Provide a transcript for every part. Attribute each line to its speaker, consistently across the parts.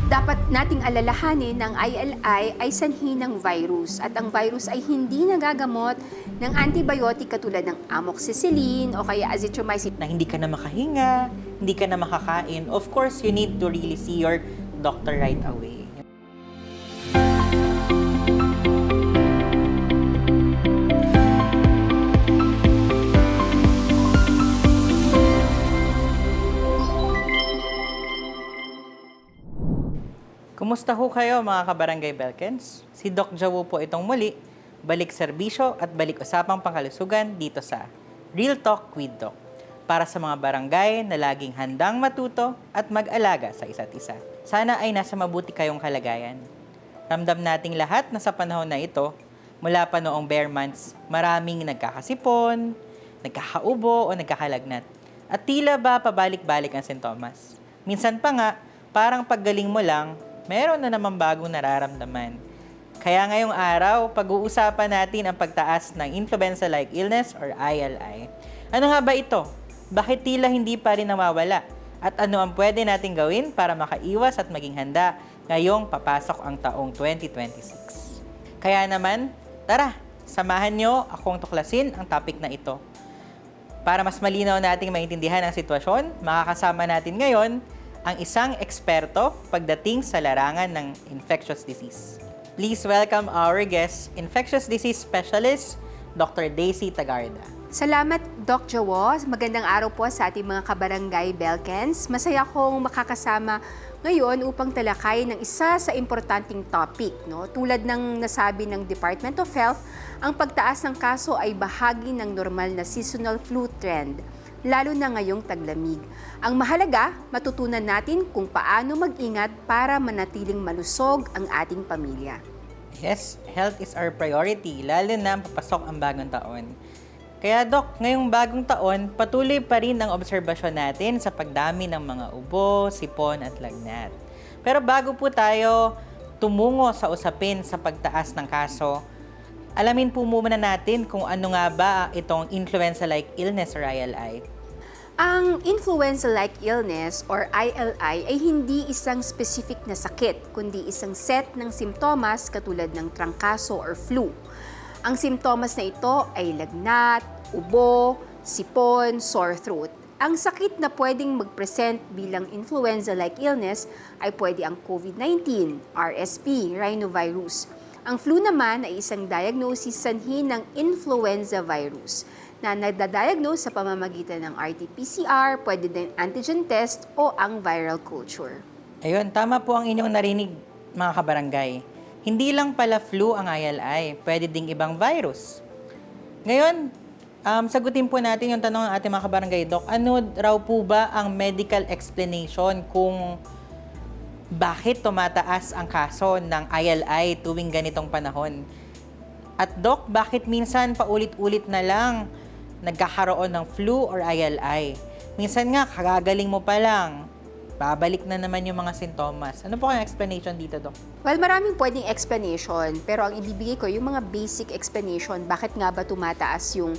Speaker 1: Dapat nating alalahanin ng ILI ay sanhi ng virus at ang virus ay hindi nagagamot ng antibiotic katulad ng amoxicillin o kaya azithromycin.
Speaker 2: Na hindi ka na makahinga, hindi ka na makakain, of course, you need to really see your doctor right away. Kumusta ho kayo mga kabarangay Belkens? Si Doc Jawo po itong muli, balik serbisyo at balik usapang pangkalusugan dito sa Real Talk with Doc. Para sa mga barangay na laging handang matuto at mag-alaga sa isa't isa. Sana ay nasa mabuti kayong kalagayan. Ramdam nating lahat na sa panahon na ito, mula pa noong bare months, maraming nagkakasipon, nagkakaubo o nagkakalagnat. At tila ba pabalik-balik ang sintomas. Minsan pa nga, parang paggaling mo lang, meron na naman bagong nararamdaman. Kaya ngayong araw, pag-uusapan natin ang pagtaas ng influenza-like illness or ILI. Ano nga ba ito? Bakit tila hindi pa rin nawawala? At ano ang pwede natin gawin para makaiwas at maging handa ngayong papasok ang taong 2026? Kaya naman, tara, samahan nyo akong tuklasin ang topic na ito. Para mas malinaw nating maintindihan ang sitwasyon, makakasama natin ngayon ang isang eksperto pagdating sa larangan ng infectious disease. Please welcome our guest, infectious disease specialist, Dr. Daisy Tagarda.
Speaker 1: Salamat, Doc Jawo. Magandang araw po sa ating mga kabarangay Belkens. Masaya akong makakasama ngayon upang talakayin ng isa sa importanteng topic. Tulad ng nasabi ng Department of Health, ang pagtaas ng kaso ay bahagi ng normal na seasonal flu trend, lalo na ngayong taglamig. Ang mahalaga, matutunan natin kung paano mag-ingat para manatiling malusog ang ating pamilya.
Speaker 2: Yes, health is our priority, lalo na papasok ang bagong taon. Kaya Doc, ngayong bagong taon, patuloy pa rin ang obserbasyon natin sa pagdami ng mga ubo, sipon at lagnat. Pero bago po tayo tumungo sa usapin sa pagtaas ng kaso, alamin po muna natin kung ano nga ba itong influenza-like illness or ILI.
Speaker 1: Ang influenza-like illness or ILI ay hindi isang specific na sakit, kundi isang set ng simptomas katulad ng trangkaso or flu. Ang simptomas na ito ay lagnat, ubo, sipon, sore throat. Ang sakit na pwedeng mag-present bilang influenza-like illness ay pwede ang COVID-19, RSV, rhinovirus. Ang flu naman ay isang diagnosis sanhi ng influenza virus na nadadiagnose sa pamamagitan ng RT-PCR, pwede din antigen test o ang viral culture.
Speaker 2: Ayun, tama po ang inyong narinig mga kabarangay. Hindi lang pala flu ang ILI, pwede ding ibang virus. Ngayon, sagutin po natin yung tanong ng ating mga kabarangay, Doc. Ano raw po ba ang medical explanation kung bakit tumataas ang kaso ng ILI tuwing ganitong panahon? At Doc, bakit minsan paulit-ulit na lang nagkakaroon ng flu or ILI? Minsan nga, kagagaling mo pa lang, babalik na naman yung mga sintomas. Ano po kayong explanation dito, Doc?
Speaker 1: Well, maraming pwedeng explanation, pero ang ibibigay ko yung mga basic explanation, bakit nga ba tumataas yung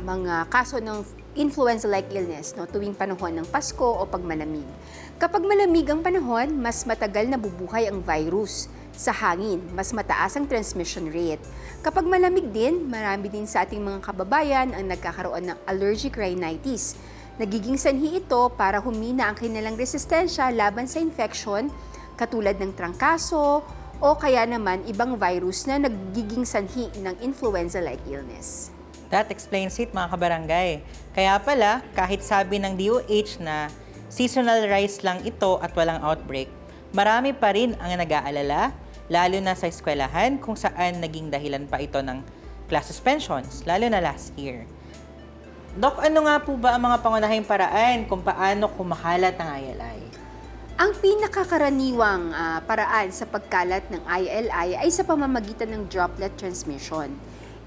Speaker 1: mga kaso ng influenza-like illness tuwing panahon ng Pasko o pag malamig. Kapag malamig ang panahon, mas matagal na bubuhay ang virus sa hangin, mas mataas ang transmission rate. Kapag malamig din, marami din sa ating mga kababayan ang nagkakaroon ng allergic rhinitis. Nagiging sanhi ito para humina ang kanilang resistensya laban sa infection katulad ng trangkaso o kaya naman ibang virus na nagiging sanhi ng influenza-like illness.
Speaker 2: That explains it, mga kabarangay. Kaya pala, kahit sabi ng DOH na seasonal rise lang ito at walang outbreak, marami pa rin ang nag-aalala, lalo na sa eskwelahan kung saan naging dahilan pa ito ng class suspensions, lalo na last year. Doc, ano nga po ba ang mga pangunahing paraan kung paano kumakalat ang ILI?
Speaker 1: Ang pinakakaraniwang paraan sa pagkalat ng ILI ay sa pamamagitan ng droplet transmission.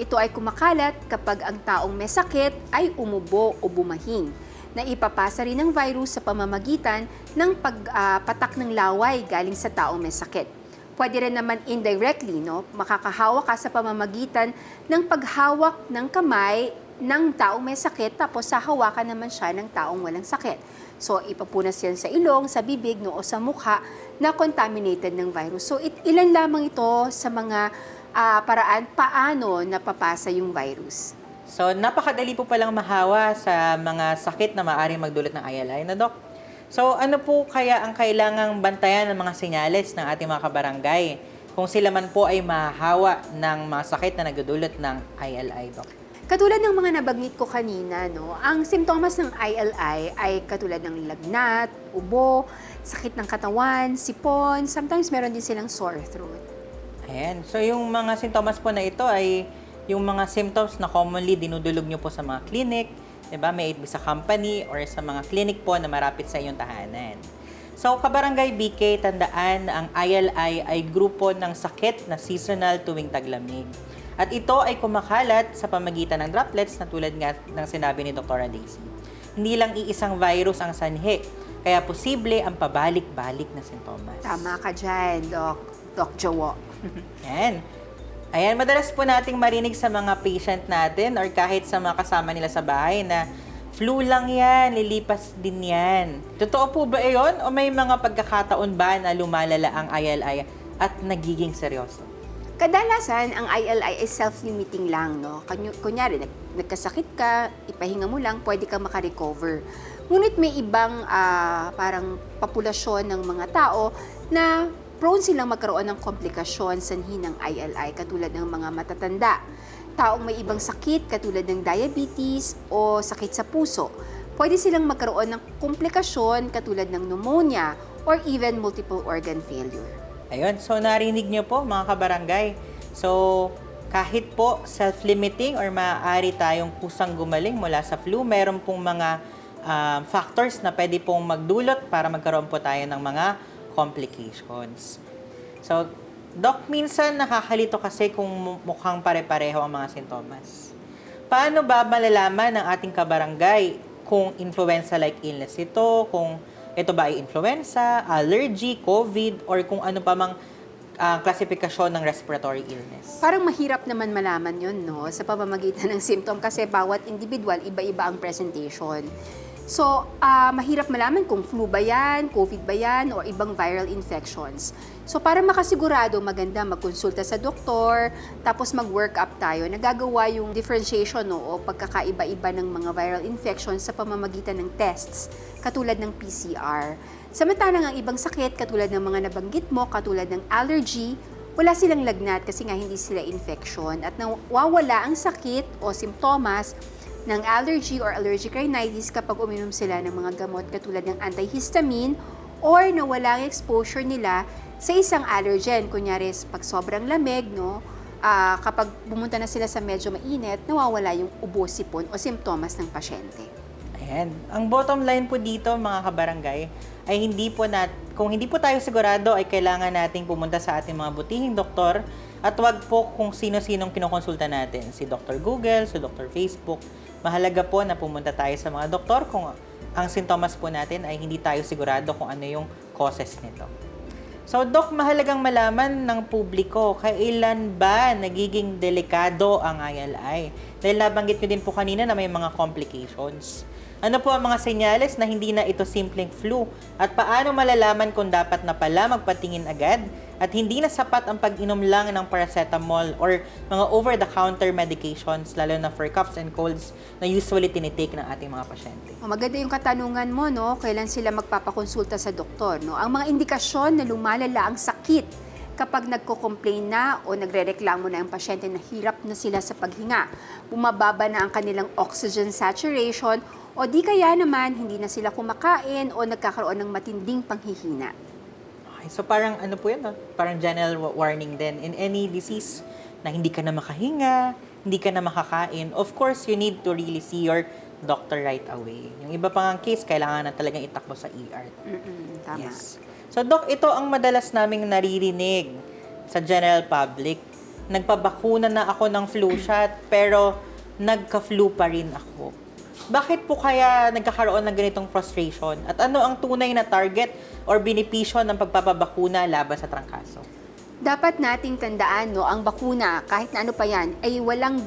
Speaker 1: Ito ay kumakalat kapag ang taong may sakit ay umubo o bumahing, na ipapasa rin ng virus sa pamamagitan ng pagpatak ng laway galing sa taong may sakit. Pwede rin naman indirectly, makakahawa ka sa pamamagitan ng paghawak ng kamay ng taong may sakit tapos hahawakan naman siya ng taong walang sakit. So, ipapunas yan sa ilong, sa bibig, no, o sa mukha na contaminated ng virus. So, ilan lamang ito sa mga paraan paano napapasa yung virus.
Speaker 2: So, napakadali po palang mahawa sa mga sakit na maaaring magdulot ng ILI na, Doc. So, ano po kaya ang kailangang bantayan ng mga senyales ng ating mga kabarangay kung sila man po ay mahahawa ng mga sakit na nagdudulot ng ILI, Doc?
Speaker 1: Katulad ng mga nabanggit ko kanina, no, ang simptomas ng ILI ay katulad ng lagnat, ubo, sakit ng katawan, sipon, sometimes meron din silang sore throat.
Speaker 2: Ayan. So, yung mga sintomas po na ito ay yung mga symptoms na commonly dinudulog nyo po sa mga clinic, diba? May it be sa company or sa mga clinic po na marapit sa inyong tahanan. So, Kabarangay BK, tandaan na ang ILI ay grupo ng sakit na seasonal tuwing taglamig. At ito ay kumakalat sa pamagitan ng droplets na tulad nga ng sinabi ni Dr. Daisy. Hindi lang iisang virus ang sanhi, kaya posible ang pabalik-balik na sintomas.
Speaker 1: Tama ka dyan, Doc Jowo.
Speaker 2: Yan. Ayan, madalas po nating marinig sa mga patient natin or kahit sa mga kasama nila sa bahay na flu lang yan, lilipas din yan. Totoo po ba yun? O may mga pagkakataon ba na lumalala ang ILI at nagiging seryoso?
Speaker 1: Kadalasan, ang ILI ay self-limiting lang, no? Kunyari, nagkasakit ka, ipahinga mo lang, pwede kang makarecover. Ngunit may ibang parang populasyon ng mga tao na prone silang magkaroon ng komplikasyon sanhi ng ILI, katulad ng mga matatanda. Taong may ibang sakit, katulad ng diabetes o sakit sa puso. Pwede silang magkaroon ng komplikasyon katulad ng pneumonia or even multiple organ failure.
Speaker 2: Ayun, so narinig nyo po mga kabarangay. So, kahit po self-limiting or maaari tayong kusang gumaling mula sa flu, meron pong mga factors na pwede pong magdulot para magkaroon po tayo ng mga complications. So, Doc, minsan nakakalito kasi kung mukhang pare-pareho ang mga sintomas. Paano ba malalaman ng ating kabarangay kung influenza-like illness ito, kung ito ba ay influenza, allergy, COVID, or kung ano pa mang klasifikasyon ng respiratory illness?
Speaker 1: Parang mahirap naman malaman yun, no? Sa pamamagitan ng symptom kasi bawat individual, iba-iba ang presentation. So, mahirap malaman kung flu ba yan, COVID ba yan, o ibang viral infections. So, para makasigurado, maganda magkonsulta sa doktor, tapos mag-work up tayo. Nagagawa yung differentiation, no, o pagkakaiba-iba ng mga viral infections sa pamamagitan ng tests, katulad ng PCR. Samantalang ang ibang sakit, katulad ng mga nabanggit mo, katulad ng allergy, wala silang lagnat kasi nga hindi sila infection at nawawala ang sakit o simptomas ng allergy or allergic rhinitis kapag uminom sila ng mga gamot katulad ng antihistamine or nawala ang exposure nila sa isang allergen. Kunyari, pag sobrang lamig, no, kapag pumunta na sila sa medyo mainit, nawawala yung ubo, sipon o simptomas ng pasyente.
Speaker 2: Ayan. Ang bottom line po dito, mga kabarangay, ay kung hindi po tayo sigurado, ay kailangan nating pumunta sa ating mga butihing doktor at wag po kung sino-sinong kinokonsulta natin. Si Dr. Google, si Dr. Facebook. Mahalaga po na pumunta tayo sa mga doktor kung ang sintomas po natin ay hindi tayo sigurado kung ano yung causes nito. So, Doc, mahalagang malaman ng publiko, kailan ba nagiging delikado ang ILI? Dahil nabanggit nyo din po kanina na may mga complications. Ano po ang mga senyales na hindi na ito simpleng flu? At paano malalaman kung dapat na pala magpatingin agad? At hindi na sapat ang pag-inom lang ng paracetamol or mga over-the-counter medications, lalo na for coughs and colds na usually tinitake ng ating mga pasyente.
Speaker 1: Maganda yung katanungan mo, no? Kailan sila magpapakonsulta sa doktor, no? Ang mga indikasyon na lumalala ang sakit kapag nagko-complain na o nagrereklamo na ang pasyente na hirap na sila sa paghinga, bumababa na ang kanilang oxygen saturation, o di kaya naman hindi na sila kumakain o nagkakaroon ng matinding panghihina.
Speaker 2: Okay, so parang ano po yun, no? Parang general warning din. In any disease na hindi ka na makahinga, hindi ka na makakain, of course, you need to really see your doctor right away. Yung iba pang case, kailangan na talagang itakbo sa ER.
Speaker 1: Tama.
Speaker 2: Yes. So, Doc, ito ang madalas naming naririnig sa general public. Nagpabakuna na ako ng flu shot, pero nagka-flu pa rin ako. Bakit po kaya nagkakaroon ng ganitong frustration? At ano ang tunay na target or benepisyo ng pagpapabakuna laban sa trangkaso?
Speaker 1: Dapat nating tandaan, no, ang bakuna, kahit na ano pa yan, ay walang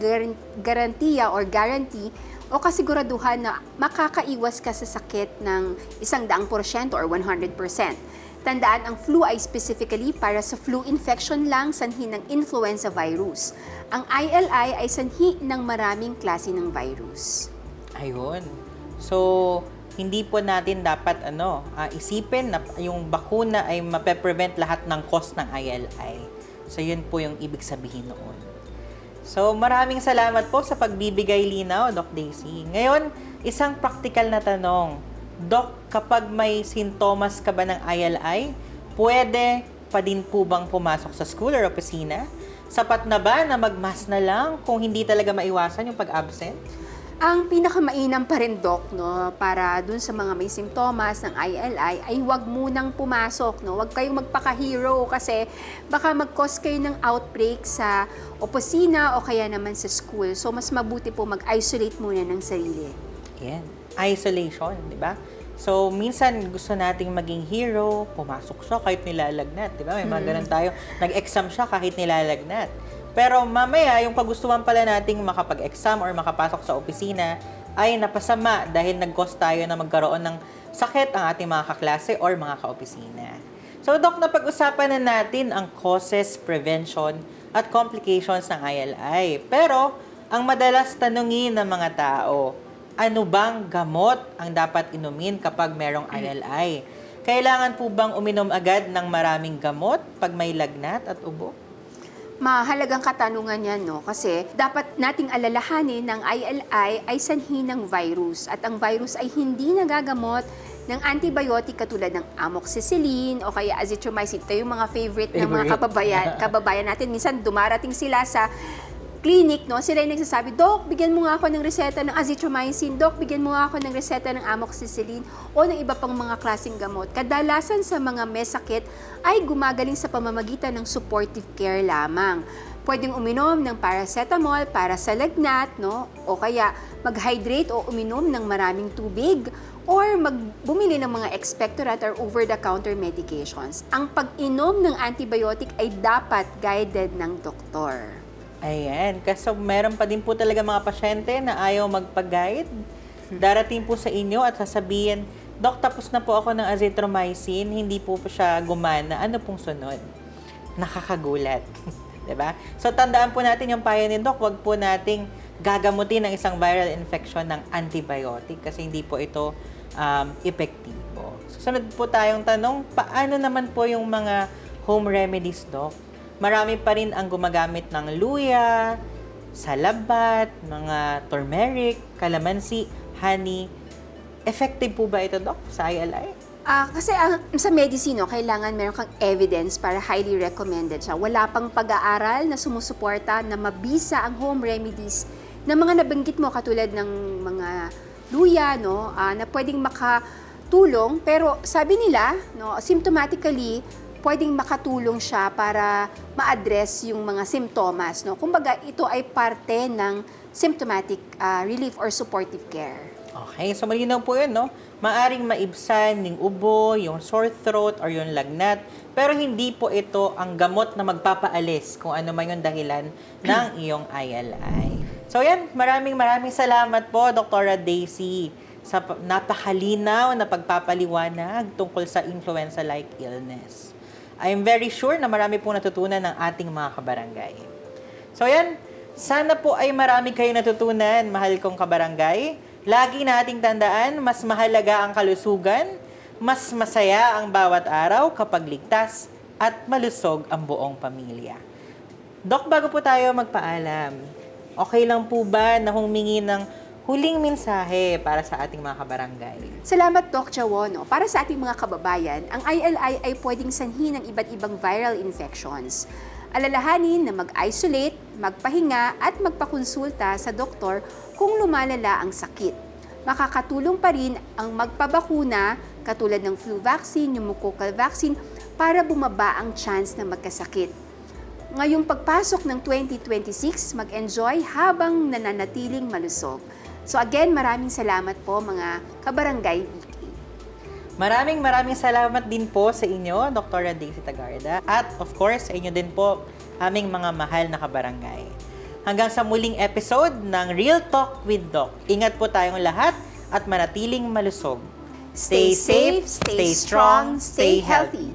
Speaker 1: garantiya or guarantee o o kasiguraduhan na makakaiwas ka sa sakit ng 100% or 100%. Tandaan, ang flu ay specifically para sa flu infection lang sanhi ng influenza virus. Ang ILI ay sanhi ng maraming klase ng virus.
Speaker 2: Ayun. So, hindi po natin dapat isipin na yung bakuna ay mape-prevent lahat ng cause ng ILI. So, yun po yung ibig sabihin noon. So, maraming salamat po sa pagbibigay linaw, Doc Daisy. Ngayon, isang practical na tanong. Doc, kapag may sintomas ka ba ng ILI, pwede pa din po bang pumasok sa school or opisina? Sapat na ba na mag-mask na lang kung hindi talaga maiwasan yung pag-absent?
Speaker 1: Ang pinakamainam pa rin, Doc, no, para dun sa mga may simptomas ng ILI ay huwag munang pumasok. No? Huwag kayong magpaka-hero kasi baka mag-cause kayo ng outbreak sa opisina o kaya naman sa school. So, mas mabuti po mag-isolate muna ng sarili.
Speaker 2: Yan. Isolation, di ba? So, minsan gusto nating maging hero, pumasok siya kahit nilalagnat, di ba? May mga ganun tayo. Nag-exam siya kahit nilalagnat. Pero mamaya, yung kagustuhan pala nating makapag-exam or makapasok sa opisina ay napasama dahil nag-cause tayo na magkaroon ng sakit ang ating mga kaklase or mga kaopisina. So, Doc, napag-usapan na natin ang causes, prevention, at complications ng ILI. Pero, ang madalas tanungin ng mga tao, ano bang gamot ang dapat inumin kapag merong ILI? Kailangan po bang uminom agad ng maraming gamot pag may lagnat at ubo?
Speaker 1: Mahalagang katanungan yan, no? Kasi dapat nating alalahanin ng ILI ay sanhi ng virus. At ang virus ay hindi nagagamot ng antibiotic katulad ng amoxicillin o kaya azithromycin. Ito yung mga favorite ng mga kababayan natin. Minsan dumarating sila sa clinic, no? Sila yung nagsasabi, Doc, bigyan mo nga ako ng reseta ng azithromycin. Doc, bigyan mo nga ako ng reseta ng amoxicillin o ng iba pang mga klaseng gamot. Kadalasan sa mga may sakit ay gumagaling sa pamamagitan ng supportive care lamang. Pwedeng uminom ng paracetamol para sa lagnat, no? O kaya mag-hydrate o uminom ng maraming tubig or bumili ng mga expectorant or over-the-counter medications. Ang pag-inom ng antibiotic ay dapat guided ng doktor.
Speaker 2: Ayan, kasi meron pa din po talaga mga pasyente na ayaw magpag-guide. Darating po sa inyo at sasabihin, Dok, tapos na po ako ng azithromycin, hindi po siya gumana. Ano pong sunod? Nakakagulat. Diba? So, tandaan po natin yung payo ni Doc, wag po nating gagamutin ng isang viral infection ng antibiotic kasi hindi po ito epektibo. Susunod po tayong tanong, paano naman po yung mga home remedies, Doc? Marami pa rin ang gumagamit ng luya, salabat, mga turmeric, calamansi, honey. Effective po ba ito, Doc, sa ILI?
Speaker 1: Kasi sa medicine, no, kailangan meron kang evidence para highly recommended siya. Wala pang pag-aaral na sumusuporta na mabisa ang home remedies na mga nabanggit mo katulad ng mga luya, no, na pwedeng makatulong. Pero sabi nila, no, symptomatically, pwedeng makatulong siya para ma-address yung mga simptomas. No? Kumbaga, ito ay parte ng symptomatic relief or supportive care.
Speaker 2: Okay, so malinaw po yun, no? Maaring maibsan yung ubo, yung sore throat, or yung lagnat. Pero hindi po ito ang gamot na magpapaalis kung ano man yung dahilan ng iyong ILI. So yan, maraming salamat po, Dr. Daisy, sa napakalinaw na pagpapaliwanag tungkol sa influenza-like illness. I'm very sure na marami pong natutunan ng ating mga kabarangay. So yan, sana po ay marami kayong natutunan, mahal kong kabarangay. Lagi nating tandaan, mas mahalaga ang kalusugan, mas masaya ang bawat araw kapag ligtas at malusog ang buong pamilya. Doc, bago po tayo magpaalam, okay lang po ba na humingi ng huling mensahe para sa ating mga kabarangay?
Speaker 1: Salamat, Doc Chawono. Para sa ating mga kababayan, ang ILI ay pwedeng sanhi ng iba't ibang viral infections. Alalahanin na mag-isolate, magpahinga at magpakonsulta sa doktor kung lumalala ang sakit. Makakatulong pa rin ang magpabakuna katulad ng flu vaccine, pneumococcal vaccine para bumaba ang chance na magkasakit. Ngayong pagpasok ng 2026, mag-enjoy habang nananatiling malusog. So again, maraming salamat po mga kabarangay BK.
Speaker 2: Maraming salamat din po sa inyo, Dr. Daisy Tagarda. At of course, sa inyo din po, aming mga mahal na kabarangay. Hanggang sa muling episode ng Real Talk with Doc. Ingat po tayong lahat at manatiling malusog.
Speaker 1: Stay safe, stay strong, stay healthy.